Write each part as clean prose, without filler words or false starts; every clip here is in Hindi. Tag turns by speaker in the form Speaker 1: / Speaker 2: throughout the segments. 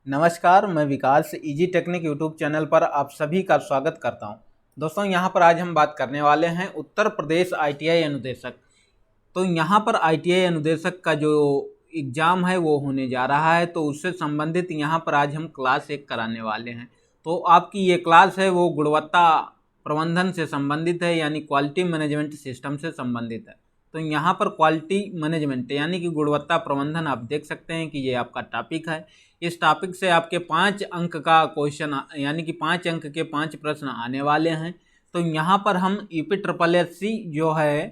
Speaker 1: नमस्कार, मैं विकास इजी टेक्निक यूट्यूब चैनल पर आप सभी का स्वागत करता हूं। दोस्तों, यहां पर आज हम बात करने वाले हैं उत्तर प्रदेश आईटीआई अनुदेशक। तो यहां पर आईटीआई अनुदेशक का जो एग्ज़ाम है वो होने जा रहा है, तो उससे संबंधित यहां पर आज हम क्लास 1 कराने वाले हैं। तो आपकी ये क्लास है वो गुणवत्ता प्रबंधन से संबंधित है, यानी क्वालिटी मैनेजमेंट सिस्टम से संबंधित है। तो यहाँ पर क्वालिटी मैनेजमेंट यानी कि गुणवत्ता प्रबंधन आप देख सकते हैं कि ये आपका टॉपिक है। इस टॉपिक से आपके 5 अंक का क्वेश्चन यानी कि 5 अंक के 5 प्रश्न आने वाले हैं। तो यहाँ पर हम EPSSSC जो है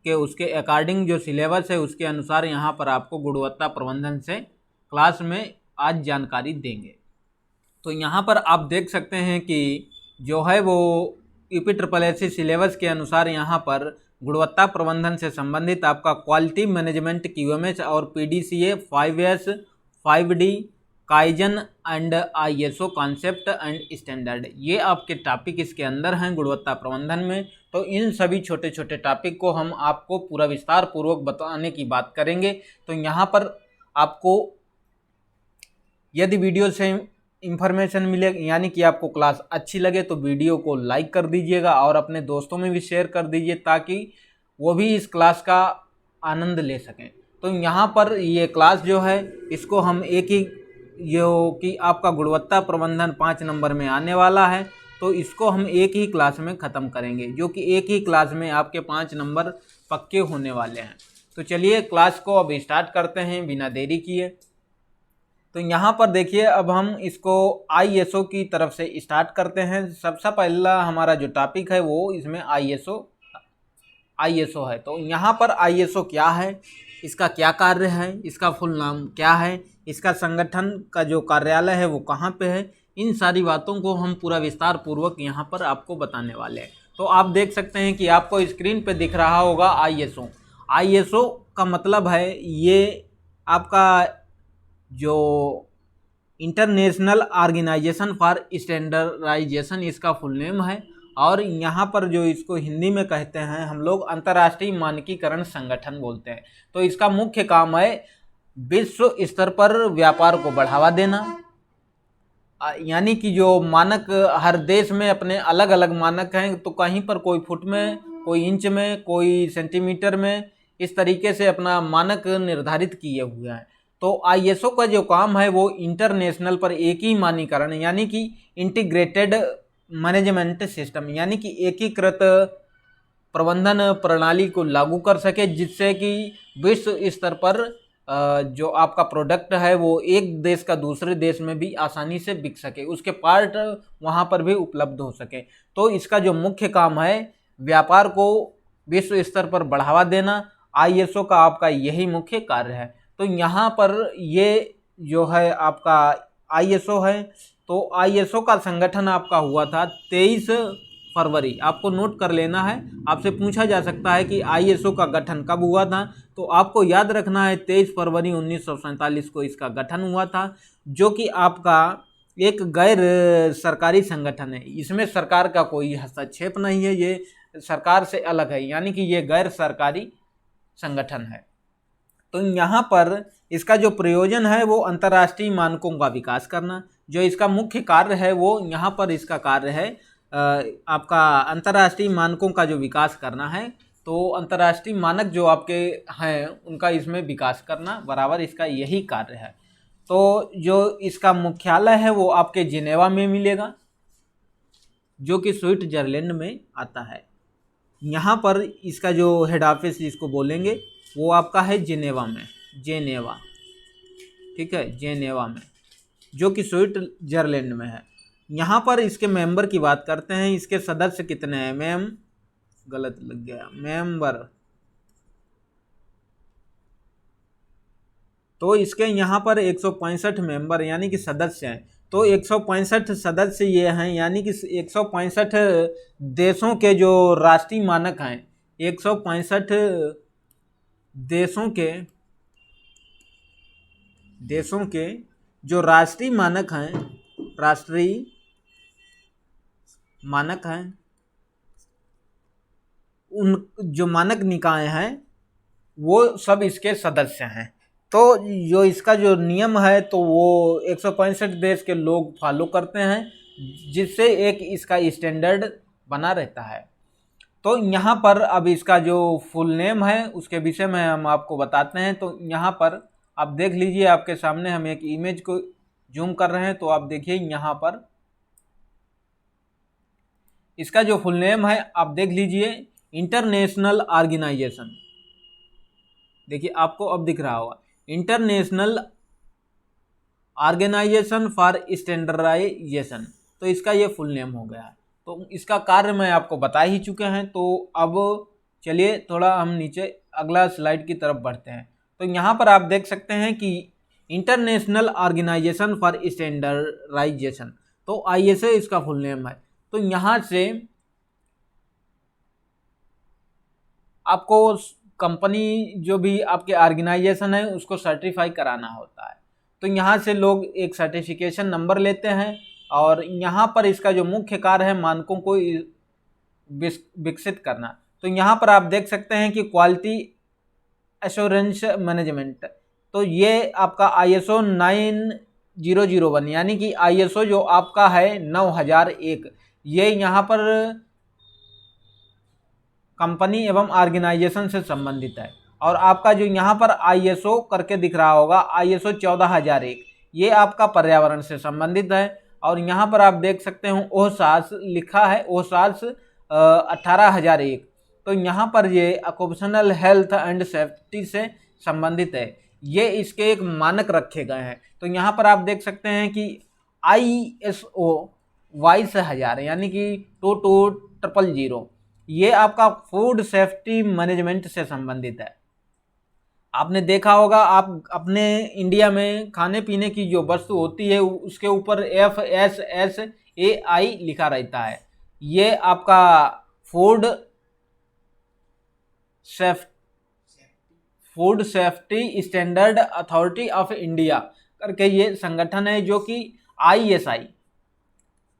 Speaker 1: कि उसके अकॉर्डिंग जो सिलेबस है उसके अनुसार यहाँ पर आपको गुणवत्ता प्रबंधन से क्लास में आज जानकारी देंगे। तो यहाँ पर आप देख सकते हैं कि जो है वो EPSSSC सिलेबस के अनुसार यहाँ पर गुणवत्ता प्रबंधन से संबंधित आपका क्वालिटी मैनेजमेंट QMS और PDCA 5S 5D kaizen and ISO concept and standard, ये आपके टॉपिक इसके अंदर हैं गुणवत्ता प्रबंधन में। तो इन सभी छोटे छोटे टॉपिक को हम आपको पूरा विस्तार पूर्वक बताने की बात करेंगे। तो यहाँ पर आपको यदि वीडियो से इंफॉर्मेशन मिले यानी कि आपको क्लास अच्छी लगे तो वीडियो को लाइक कर दीजिएगा और अपने दोस्तों में भी शेयर कर दीजिए ताकि वो भी इस क्लास का आनंद ले सकें। तो यहाँ पर ये क्लास जो है इसको हम एक ही जो कि आपका गुणवत्ता प्रबंधन 5 नंबर में आने वाला है, तो इसको हम एक ही क्लास में ख़त्म करेंगे, जो कि एक ही क्लास में आपके 5 नंबर पक्के होने वाले हैं। तो चलिए क्लास को अब स्टार्ट करते हैं बिना देरी किए। तो यहाँ पर देखिए, अब हम इसको ISO की तरफ से स्टार्ट करते हैं। सबसे पहला हमारा जो टॉपिक है वो इसमें ISO है। तो यहाँ पर ISO क्या है, इसका क्या कार्य है, इसका फुल नाम क्या है, इसका संगठन का जो कार्यालय है वो कहाँ पे है, इन सारी बातों को हम पूरा विस्तार पूर्वक यहाँ पर आपको बताने वाले हैं। तो आप देख सकते हैं कि आपको स्क्रीन पे दिख रहा होगा ISO का मतलब है ये आपका जो इंटरनेशनल ऑर्गेनाइजेशन फॉर स्टैंडर्डाइजेशन इसका फुल नेम है, और यहाँ पर जो इसको हिंदी में कहते हैं हम लोग अंतर्राष्ट्रीय मानकीकरण संगठन बोलते हैं। तो इसका मुख्य काम है विश्व स्तर पर व्यापार को बढ़ावा देना, यानी कि जो मानक हर देश में अपने अलग अलग मानक हैं, तो कहीं पर कोई फुट में, कोई इंच में, कोई सेंटीमीटर में, इस तरीके से अपना मानक निर्धारित किए हुए हैं। तो ISO का जो काम है वो इंटरनेशनल पर एक ही मानकीकरण यानी कि इंटीग्रेटेड मैनेजमेंट सिस्टम यानी कि एकीकृत प्रबंधन प्रणाली को लागू कर सके, जिससे कि विश्व स्तर पर जो आपका प्रोडक्ट है वो एक देश का दूसरे देश में भी आसानी से बिक सके, उसके पार्ट वहाँ पर भी उपलब्ध हो सके। तो इसका जो मुख्य काम है व्यापार को विश्व स्तर पर बढ़ावा देना, ISO का आपका यही मुख्य कार्य है। तो यहाँ पर ये जो है आपका ISO है, तो ISO का संगठन आपका हुआ था 23 फरवरी, आपको नोट कर लेना है। आपसे पूछा जा सकता है कि ISO का गठन कब हुआ था, तो आपको याद रखना है 23 फरवरी 1947 को इसका गठन हुआ था, जो कि आपका एक गैर सरकारी संगठन है। इसमें सरकार का कोई हस्तक्षेप नहीं है, ये सरकार से अलग है, यानी कि ये गैर सरकारी संगठन है। तो यहाँ पर इसका जो प्रयोजन है वो अंतर्राष्ट्रीय मानकों का विकास करना, जो इसका मुख्य कार्य है वो यहाँ पर इसका कार्य है आपका अंतर्राष्ट्रीय मानकों का जो विकास करना है। तो अंतर्राष्ट्रीय मानक जो आपके हैं उनका इसमें विकास करना बराबर इसका यही कार्य है। तो जो इसका मुख्यालय है वो आपके जिनेवा में मिलेगा, जो कि स्विट्जरलैंड में आता है। यहाँ पर इसका जो हेड ऑफिस जिसको बोलेंगे वो आपका है जिनेवा में, जेनेवा, ठीक है, जेनेवा में, जो कि स्विट्जरलैंड में है। यहाँ पर इसके मेंबर की बात करते हैं, इसके सदस्य कितने हैं, गलत लग गया, मेंबर। तो इसके यहाँ पर 165 मेंबर यानी कि सदस्य हैं। तो 165 सदस्य ये हैं, यानी कि 165 देशों के जो राष्ट्रीय मानक हैं, 165 देशों के जो राष्ट्रीय मानक हैं, उन जो मानक निकाय हैं वो सब इसके सदस्य हैं। तो जो इसका जो नियम है तो वो 165 देश के लोग फॉलो करते हैं, जिससे एक इसका स्टैंडर्ड बना रहता है। तो यहाँ पर अब इसका जो फुल नेम है उसके विषय में हम आपको बताते हैं। तो यहाँ पर आप देख लीजिए, आपके सामने हम एक इमेज को जूम कर रहे हैं, तो आप देखिए यहाँ पर इसका जो फुल नेम है आप देख लीजिए, इंटरनेशनल ऑर्गेनाइजेशन। देखिए आपको अब दिख रहा होगा, इंटरनेशनल ऑर्गेनाइजेशन फॉर स्टैंडर्डाइजेशन। तो इसका ये फुल नेम हो गया है। तो इसका कार्य मैं आपको बता ही चुके हैं। तो अब चलिए थोड़ा हम नीचे अगला स्लाइड की तरफ बढ़ते हैं। तो यहाँ पर आप देख सकते हैं कि इंटरनेशनल ऑर्गेनाइजेशन फॉर स्टैंडर्डाइजेशन, तो ISO इसका फुल नेम है। तो यहाँ से आपको कंपनी जो भी आपके ऑर्गेनाइजेशन है उसको सर्टिफाई कराना होता है। तो यहाँ से लोग एक सर्टिफिकेशन नंबर लेते हैं, और यहाँ पर इसका जो मुख्य कार्य है मानकों को विकसित करना। तो यहाँ पर आप देख सकते हैं कि क्वालिटी एश्योरेंस मैनेजमेंट, तो ये आपका ISO 9001 यानी कि ISO जो आपका है 9001, ये यहाँ पर कंपनी एवं ऑर्गेनाइजेशन से संबंधित है। और आपका जो यहाँ पर ISO करके दिख रहा होगा ISO 14001, ये आपका पर्यावरण से संबंधित है। और यहाँ पर आप देख सकते हो OHSAS लिखा है, OHSAS 18001, तो यहाँ पर ये ऑक्यूपेशनल हेल्थ एंड सेफ्टी से संबंधित है। ये इसके एक मानक रखे गए हैं। तो यहाँ पर आप देख सकते हैं कि ISO 22000 यानी कि 22000, ये आपका फूड सेफ्टी मैनेजमेंट से संबंधित है। आपने देखा होगा, आप अपने इंडिया में खाने पीने की जो वस्तु होती है उसके ऊपर FSSAI लिखा रहता है। ये आपका food safety standard authority of India करके ये संगठन है, जो कि ISI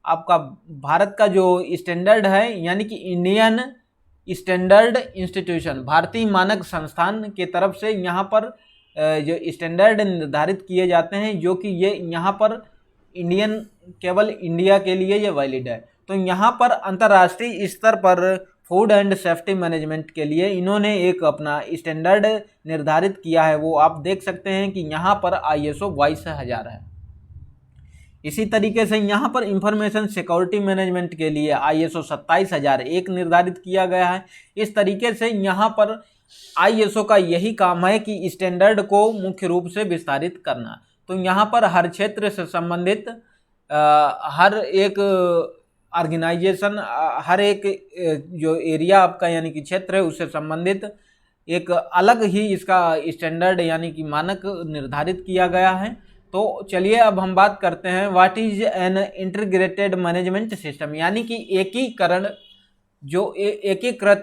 Speaker 1: आपका भारत का जो स्टैंडर्ड है, यानी कि इंडियन स्टैंडर्ड इंस्टीट्यूशन, भारतीय मानक संस्थान के तरफ से यहाँ पर जो स्टैंडर्ड निर्धारित किए जाते हैं, जो कि ये यहाँ पर केवल इंडिया के लिए ये वैलिड है। तो यहाँ पर अंतर्राष्ट्रीय स्तर पर फूड एंड सेफ्टी मैनेजमेंट के लिए इन्होंने एक अपना स्टैंडर्ड निर्धारित किया है, वो आप देख सकते हैं कि यहाँ पर ISO 22000 है। इसी तरीके से यहाँ पर इंफॉर्मेशन सिक्योरिटी मैनेजमेंट के लिए ISO 27001 निर्धारित किया गया है। इस तरीके से यहाँ पर ISO का यही काम है कि स्टैंडर्ड को मुख्य रूप से विस्तारित करना। तो यहाँ पर हर क्षेत्र से संबंधित हर एक ऑर्गेनाइजेशन, हर एक जो एरिया आपका यानी कि क्षेत्र है उससे संबंधित एक अलग ही इसका स्टैंडर्ड यानी कि मानक निर्धारित किया गया है। तो चलिए अब हम बात करते हैं what is an integrated management system, यानी कि एकीकरण, जो एकीकृत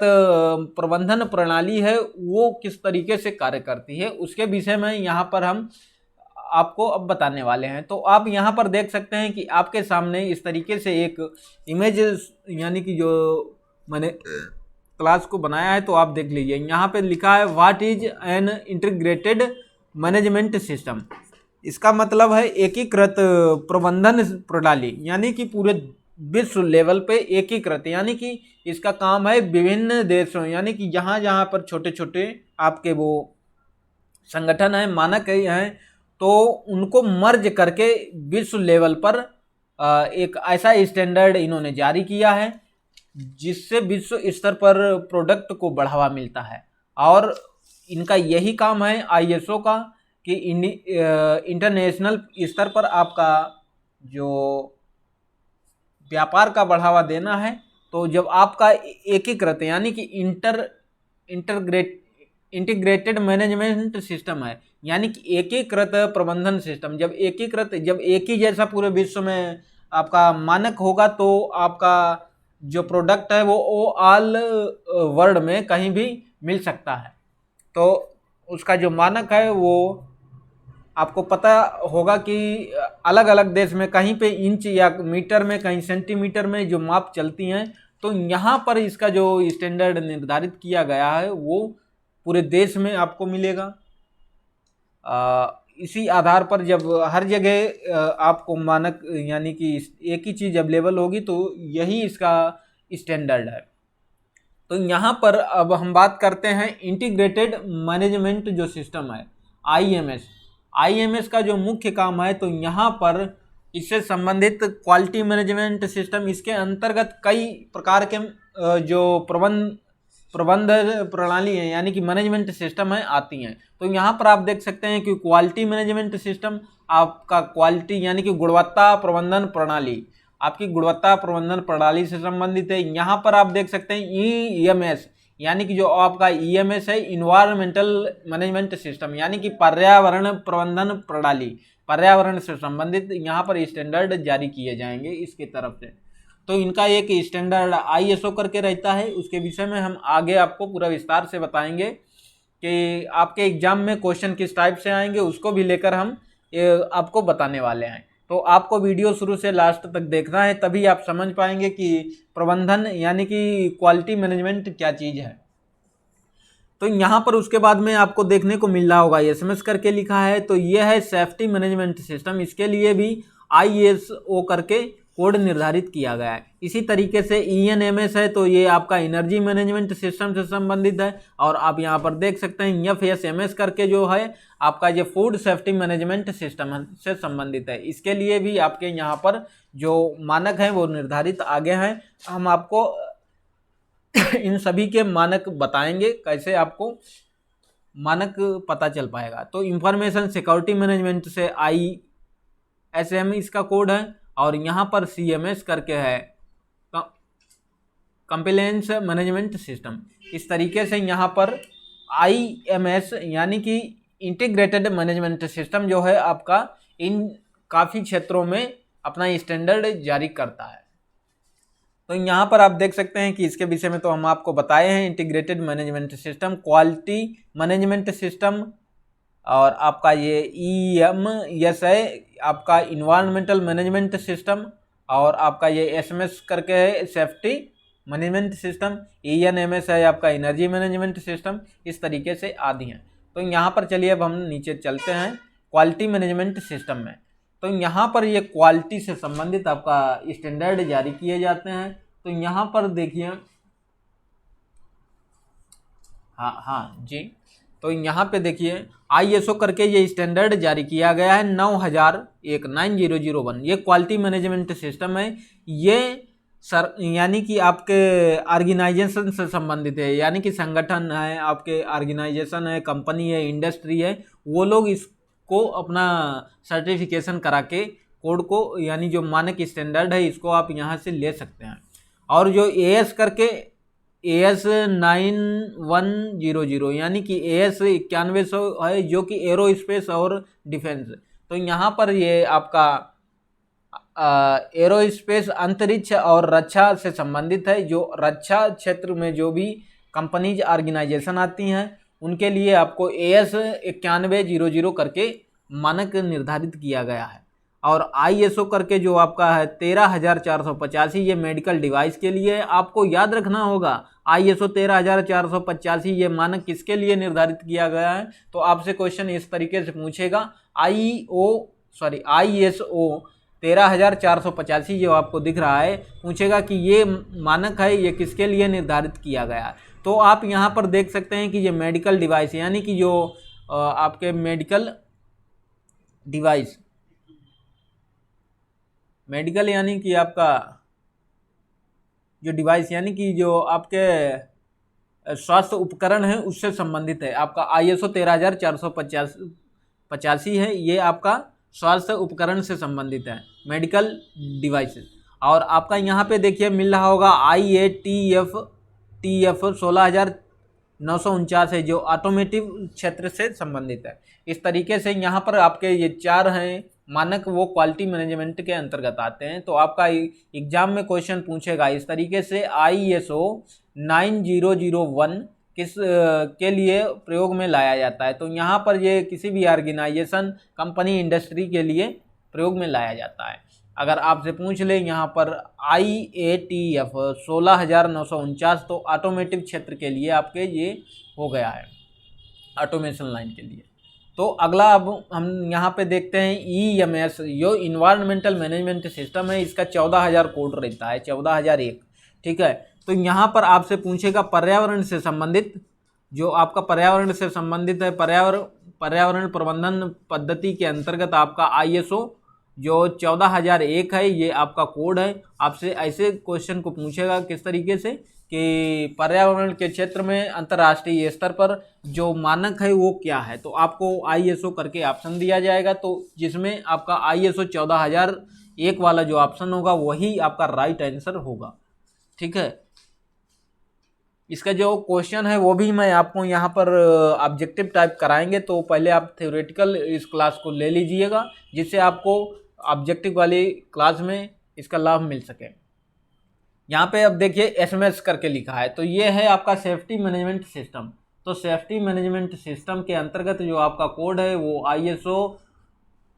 Speaker 1: प्रबंधन प्रणाली है वो किस तरीके से कार्य करती है, उसके विषय में यहाँ पर हम आपको अब बताने वाले हैं। तो आप यहाँ पर देख सकते हैं कि आपके सामने इस तरीके से एक इमेज यानी कि जो मैंने क्लास को बनाया है, तो आप देख लीजिए यहाँ पे लिखा है what is an integrated management system. इसका मतलब है एकीकृत प्रबंधन प्रणाली, यानी कि पूरे विश्व लेवल पे एकीकृत, यानी कि इसका काम है विभिन्न देशों, यानी कि जहाँ जहाँ पर छोटे छोटे आपके वो संगठन है, मानक हैं, तो उनको मर्ज करके विश्व लेवल पर एक ऐसा स्टैंडर्ड इन्होंने जारी किया है जिससे विश्व स्तर पर प्रोडक्ट को बढ़ावा मिलता है। और इनका यही काम है ISO का कि इंटरनेशनल स्तर पर आपका जो व्यापार का बढ़ावा देना है। तो जब आपका एकीकृत यानी कि इंटीग्रेटेड मैनेजमेंट सिस्टम है, यानी कि एकीकृत प्रबंधन सिस्टम, जब एक ही जैसा पूरे विश्व में आपका मानक होगा, तो आपका जो प्रोडक्ट है वो ऑल वर्ल्ड में कहीं भी मिल सकता है। तो उसका जो मानक है वो आपको पता होगा कि अलग अलग देश में कहीं पे इंच या मीटर में, कहीं सेंटीमीटर में जो माप चलती हैं। तो यहाँ पर इसका जो स्टैंडर्ड निर्धारित किया गया है वो पूरे देश में आपको मिलेगा। इसी आधार पर जब हर जगह आपको मानक यानी कि एक ही चीज़ अवेलेबल होगी तो यही इसका स्टैंडर्ड है। तो यहाँ पर अब हम बात करते हैं इंटीग्रेटेड मैनेजमेंट जो सिस्टम है आईएमएस। आईएमएस का जो मुख्य काम है तो यहाँ पर इससे संबंधित क्वालिटी मैनेजमेंट सिस्टम, इसके अंतर्गत कई प्रकार के जो प्रबंध प्रणाली है यानी कि मैनेजमेंट सिस्टम है आती हैं। तो यहाँ पर आप देख सकते हैं कि क्वालिटी मैनेजमेंट सिस्टम आपका क्वालिटी यानी कि गुणवत्ता प्रबंधन प्रणाली, आपकी गुणवत्ता प्रबंधन प्रणाली से संबंधित है। यहाँ पर आप देख सकते हैं ईएमएस यानी कि जो आपका ईएमएस है इन्वायरमेंटल मैनेजमेंट सिस्टम यानी कि पर्यावरण प्रबंधन प्रणाली, पर्यावरण से संबंधित यहाँ पर स्टैंडर्ड जारी किए जाएंगे इसके तरफ से। तो इनका एक स्टैंडर्ड आईएसओ करके रहता है, उसके विषय में हम आगे आपको पूरा विस्तार से बताएंगे कि आपके एग्जाम में क्वेश्चन किस टाइप से आएंगे, उसको भी लेकर हम आपको बताने वाले हैं। तो आपको वीडियो शुरू से लास्ट तक देखना है, तभी आप समझ पाएंगे कि प्रबंधन यानी कि क्वालिटी मैनेजमेंट क्या चीज़ है। तो यहाँ पर उसके बाद में आपको देखने को मिल रहा होगा एसएमएस करके लिखा है, तो ये है सेफ्टी मैनेजमेंट सिस्टम। इसके लिए भी आईएसओ करके कोड निर्धारित किया गया है। इसी तरीके से ईएनएमएस है तो ये आपका एनर्जी मैनेजमेंट सिस्टम से संबंधित है। और आप यहाँ पर देख सकते हैं एफएसएमएस करके जो है आपका ये फूड सेफ्टी मैनेजमेंट सिस्टम से संबंधित है। इसके लिए भी आपके यहाँ पर जो मानक हैं वो निर्धारित आगे हैं। हम आपको इन सभी के मानक बताएंगे, कैसे आपको मानक पता चल पाएगा। तो इंफॉर्मेशन सिक्योरिटी मैनेजमेंट से ISM इसका कोड है और यहाँ पर CMS करके है कंप्लायंस मैनेजमेंट सिस्टम। इस तरीके से यहाँ पर IMS यानी कि इंटीग्रेटेड मैनेजमेंट सिस्टम जो है आपका इन काफ़ी क्षेत्रों में अपना स्टैंडर्ड जारी करता है। तो यहाँ पर आप देख सकते हैं कि इसके विषय में तो हम आपको बताए हैं, integrated management system, quality management system, और आपका ये EMS है आपका इन्वायरमेंटल मैनेजमेंट सिस्टम, और आपका ये SMS करके है सेफ्टी मैनेजमेंट सिस्टम, ENMS है आपका एनर्जी मैनेजमेंट सिस्टम। इस तरीके से आदि हैं। तो यहाँ पर चलिए अब हम नीचे चलते हैं क्वालिटी मैनेजमेंट सिस्टम में। तो यहाँ पर ये क्वालिटी से संबंधित आपका स्टैंडर्ड जारी किए जाते हैं। तो यहाँ पर देखिए, हाँ जी, तो यहाँ पे देखिए ISO करके ये स्टैंडर्ड जारी किया गया है 9001 ये क्वालिटी मैनेजमेंट सिस्टम है। ये यानी कि आपके ऑर्गेनाइजेशन से संबंधित है, यानी कि संगठन है, आपके ऑर्गेनाइजेशन है, कंपनी है, इंडस्ट्री है, वो लोग इसको अपना सर्टिफिकेशन करा के कोड को यानी जो मानक स्टैंडर्ड है इसको आप यहाँ से ले सकते हैं। और जो AS करके AS 9100 यानी कि AS 9100 है जो कि एरोस्पेस और डिफेंस। तो यहाँ पर ये आपका एरोस्पेस अंतरिक्ष और रक्षा से संबंधित है। जो रक्षा क्षेत्र में जो भी कंपनीज ऑर्गेनाइजेशन आती हैं उनके लिए आपको AS 9100 करके मानक निर्धारित किया गया है। और ISO करके जो आपका है 13485 ये मेडिकल डिवाइस के लिए आपको याद रखना होगा। ISO 13485 ये मानक किसके लिए निर्धारित किया गया है? तो आपसे क्वेश्चन इस तरीके से पूछेगा, ISO 13485 जो आपको दिख रहा है, पूछेगा कि ये मानक है ये किसके लिए निर्धारित किया गया है। तो आप यहाँ पर देख सकते हैं कि ये मेडिकल डिवाइस यानी कि जो आपके मेडिकल डिवाइस, मेडिकल यानी कि आपका जो डिवाइस यानी कि जो आपके स्वास्थ्य उपकरण है उससे संबंधित है। आपका ISO 13485 है, ये आपका स्वास्थ्य उपकरण से संबंधित है, मेडिकल डिवाइसेस। और आपका यहाँ पे देखिए मिल रहा होगा IATF 16949 है जो ऑटोमेटिव क्षेत्र से संबंधित है। इस तरीके से यहाँ पर आपके ये 4 हैं मानक, वो क्वालिटी मैनेजमेंट के अंतर्गत आते हैं। तो आपका एग्जाम में क्वेश्चन पूछेगा इस तरीके से, ISO 9001 किस के लिए प्रयोग में लाया जाता है? तो यहाँ पर ये किसी भी ऑर्गेनाइजेशन, कंपनी, इंडस्ट्री के लिए प्रयोग में लाया जाता है। अगर आपसे पूछ ले यहाँ पर IATF 16949 तो ऑटोमेटिव क्षेत्र के लिए आपके ये हो गया है, ऑटोमेशन लाइन के लिए। तो अगला अब हम यहाँ पे देखते हैं EMS, जो इन्वायरमेंटल मैनेजमेंट सिस्टम है, इसका 14,000 कोड रहता है, 14,001। ठीक है, तो यहाँ पर आपसे पूछेगा पर्यावरण से संबंधित, जो आपका पर्यावरण से संबंधित है, पर्यावरण प्रबंधन पद्धति के अंतर्गत आपका ISO जो 14,001 है, ये आपका कोड है। आपसे ऐसे क्वेश्चन को पूछेगा किस तरीके से कि पर्यावरण के क्षेत्र में अंतर्राष्ट्रीय स्तर पर जो मानक है वो क्या है, तो आपको ISO करके ऑप्शन दिया जाएगा, तो जिसमें आपका ISO 14,001 वाला जो ऑप्शन होगा वही आपका राइट आंसर होगा। ठीक है, इसका जो क्वेश्चन है वो भी मैं आपको यहाँ पर ऑब्जेक्टिव टाइप कराएंगे, तो पहले आप थ्योरेटिकल इस क्लास को ले लीजिएगा, जिससे आपको ऑब्जेक्टिव वाली क्लास में इसका लाभ मिल सके। यहाँ पे अब देखिए SMS करके लिखा है, तो ये है आपका सेफ्टी मैनेजमेंट सिस्टम। तो सेफ्टी मैनेजमेंट सिस्टम के अंतर्गत जो आपका कोड है वो ISO